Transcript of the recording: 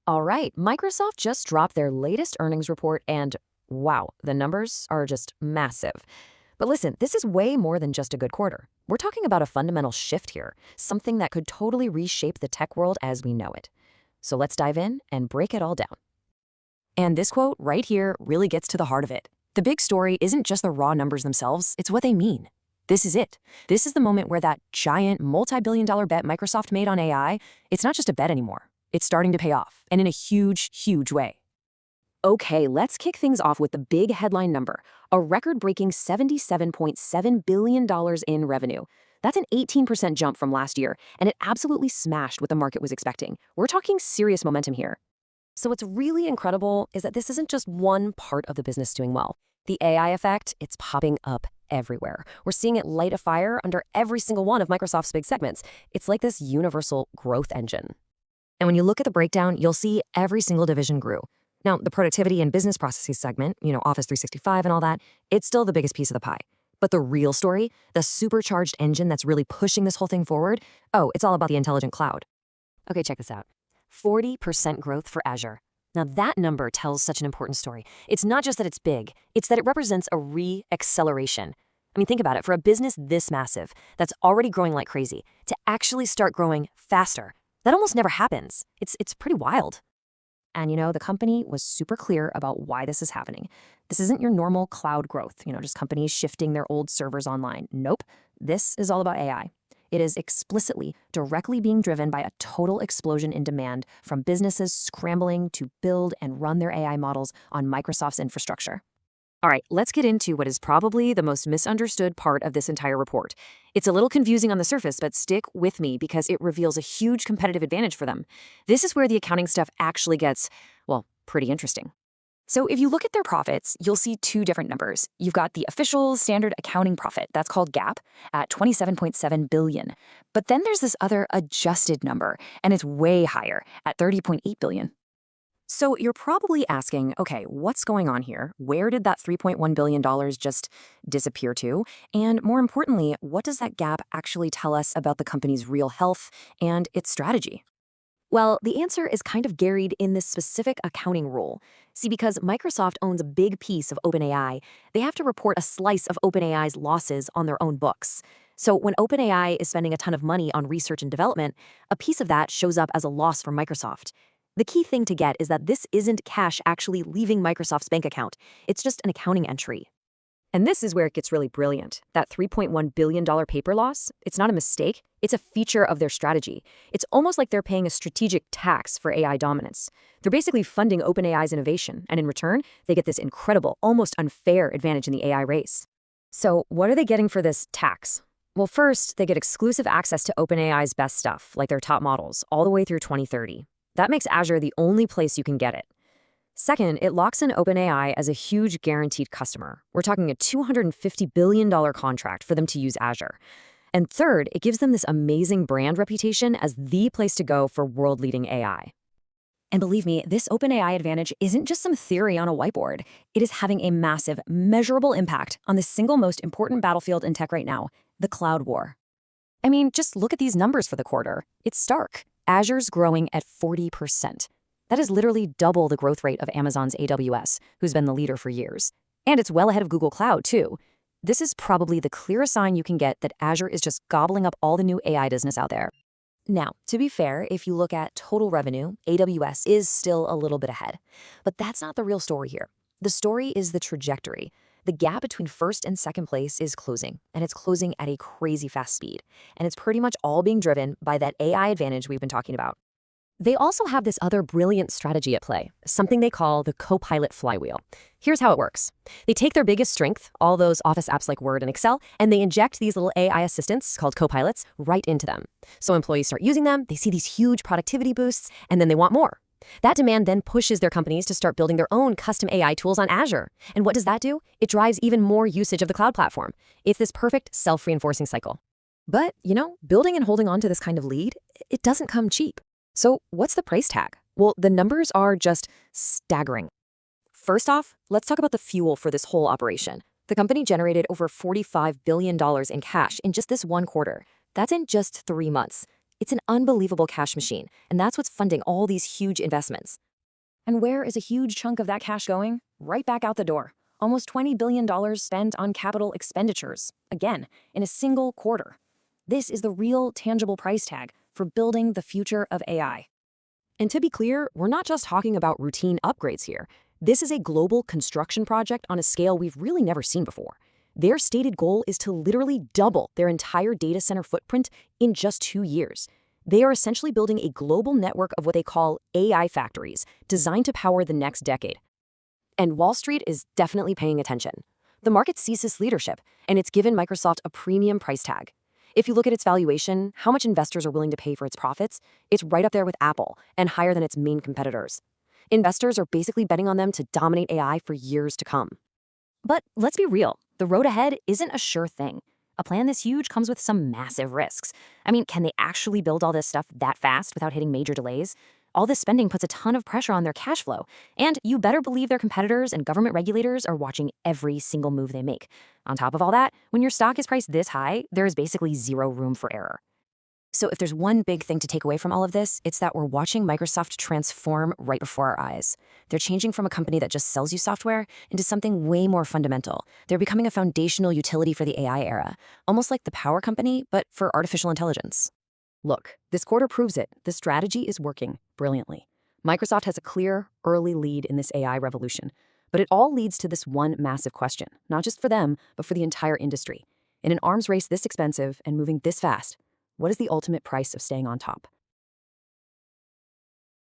All right, Microsoft just dropped their latest earnings report, and wow, the numbers are just massive. But listen, this is way more than just a good quarter. We're talking about a fundamental shift here, something that could totally reshape the tech world as we know it. So let's dive in and break it all down. And this quote right here really gets to the heart of it. The big story isn't just the raw numbers themselves, it's what they mean. This is it. This is the moment where that giant multi-billion-dollar bet Microsoft made on AI, it's not just a bet anymore. It's starting to pay off, and in a huge, huge way. Okay, let's kick things off with the big headline number, a record-breaking $77.7 billion in revenue. That's an 18% jump from last year, and it absolutely smashed what the market was expecting. We're talking serious momentum here. So what's really incredible is that this isn't just one part of the business doing well. The AI effect, it's popping up everywhere. We're seeing it light a fire under every single one of Microsoft's big segments. It's like this universal growth engine. And when you look at the breakdown, you'll see every single division grew. Now, the productivity and business processes segment, Office 365 and all that, it's still the biggest piece of the pie. But the real story, the supercharged engine that's really pushing this whole thing forward, it's all about the intelligent cloud. Okay, check this out. 40% growth for Azure. Now that number tells such an important story. It's not just that it's big, it's that it represents a re-acceleration. I mean, think about it. For a business this massive, that's already growing like crazy, to actually start growing faster, that almost never happens. It's pretty wild. And the company was super clear about why this is happening. This isn't your normal cloud growth, just companies shifting their old servers online. Nope. This is all about AI. It is explicitly directly being driven by a total explosion in demand from businesses scrambling to build and run their AI models on Microsoft's infrastructure. All right, let's get into what is probably the most misunderstood part of this entire report. It's a little confusing on the surface, but stick with me because it reveals a huge competitive advantage for them. This is where the accounting stuff actually gets, well, pretty interesting. So if you look at their profits, you'll see two different numbers. You've got the official standard accounting profit, that's called GAAP, at $27.7 billion. But then there's this other adjusted number, and it's way higher, at $30.8 billion. So you're probably asking, okay, what's going on here? Where did that $3.1 billion just disappear to? And more importantly, what does that gap actually tell us about the company's real health and its strategy? Well, the answer is kind of buried in this specific accounting rule. See, because Microsoft owns a big piece of OpenAI, they have to report a slice of OpenAI's losses on their own books. So when OpenAI is spending a ton of money on research and development, a piece of that shows up as a loss for Microsoft. The key thing to get is that this isn't cash actually leaving Microsoft's bank account. It's just an accounting entry. And this is where it gets really brilliant. That $3.1 billion paper loss, it's not a mistake. It's a feature of their strategy. It's almost like they're paying a strategic tax for AI dominance. They're basically funding OpenAI's innovation, and in return, they get this incredible, almost unfair advantage in the AI race. So what are they getting for this tax? Well, first, they get exclusive access to OpenAI's best stuff, like their top models, all the way through 2030. That makes Azure the only place you can get it. Second, it locks in OpenAI as a huge guaranteed customer. We're talking a $250 billion contract for them to use Azure. And third, it gives them this amazing brand reputation as the place to go for world-leading AI. And believe me, this OpenAI advantage isn't just some theory on a whiteboard. It is having a massive, measurable impact on the single most important battlefield in tech right now, the cloud war. I mean, just look at these numbers for the quarter. It's stark. Azure's growing at 40%. That is literally double the growth rate of Amazon's AWS, who's been the leader for years. And it's well ahead of Google Cloud, too. This is probably the clearest sign you can get that Azure is just gobbling up all the new AI business out there. Now, to be fair, if you look at total revenue, AWS is still a little bit ahead. But that's not the real story here. The story is the trajectory. The gap between first and second place is closing, and it's closing at a crazy fast speed. And it's pretty much all being driven by that AI advantage we've been talking about. They also have this other brilliant strategy at play, something they call the Copilot flywheel. Here's how it works. They take their biggest strength, all those Office apps like Word and Excel, and they inject these little AI assistants, called copilots, right into them. So employees start using them, they see these huge productivity boosts, and then they want more. That demand then pushes their companies to start building their own custom AI tools on Azure. And what does that do? It drives even more usage of the cloud platform. It's this perfect self-reinforcing cycle. But, building and holding on to this kind of lead, it doesn't come cheap. So what's the price tag? Well, the numbers are just staggering. First off, let's talk about the fuel for this whole operation. The company generated over $45 billion in cash in just this one quarter. That's in just 3 months. It's an unbelievable cash machine, and that's what's funding all these huge investments. And where is a huge chunk of that cash going? Right back out the door. Almost $20 billion spent on capital expenditures, again, in a single quarter. This is the real tangible price tag for building the future of AI. And to be clear, we're not just talking about routine upgrades here. This is a global construction project on a scale we've really never seen before. Their stated goal is to literally double their entire data center footprint in just 2 years. They are essentially building a global network of what they call AI factories, designed to power the next decade. And Wall Street is definitely paying attention. The market sees this leadership, and it's given Microsoft a premium price tag. If you look at its valuation, how much investors are willing to pay for its profits, it's right up there with Apple and higher than its main competitors. Investors are basically betting on them to dominate AI for years to come. But let's be real, the road ahead isn't a sure thing. A plan this huge comes with some massive risks. I mean, can they actually build all this stuff that fast without hitting major delays? All this spending puts a ton of pressure on their cash flow, and you better believe their competitors and government regulators are watching every single move they make. On top of all that, when your stock is priced this high, there is basically zero room for error. So if there's one big thing to take away from all of this, it's that we're watching Microsoft transform right before our eyes. They're changing from a company that just sells you software into something way more fundamental. They're becoming a foundational utility for the AI era, almost like the power company, but for artificial intelligence. Look, this quarter proves it. The strategy is working brilliantly. Microsoft has a clear, early lead in this AI revolution. But it all leads to this one massive question, not just for them, but for the entire industry. In an arms race this expensive and moving this fast, what is the ultimate price of staying on top?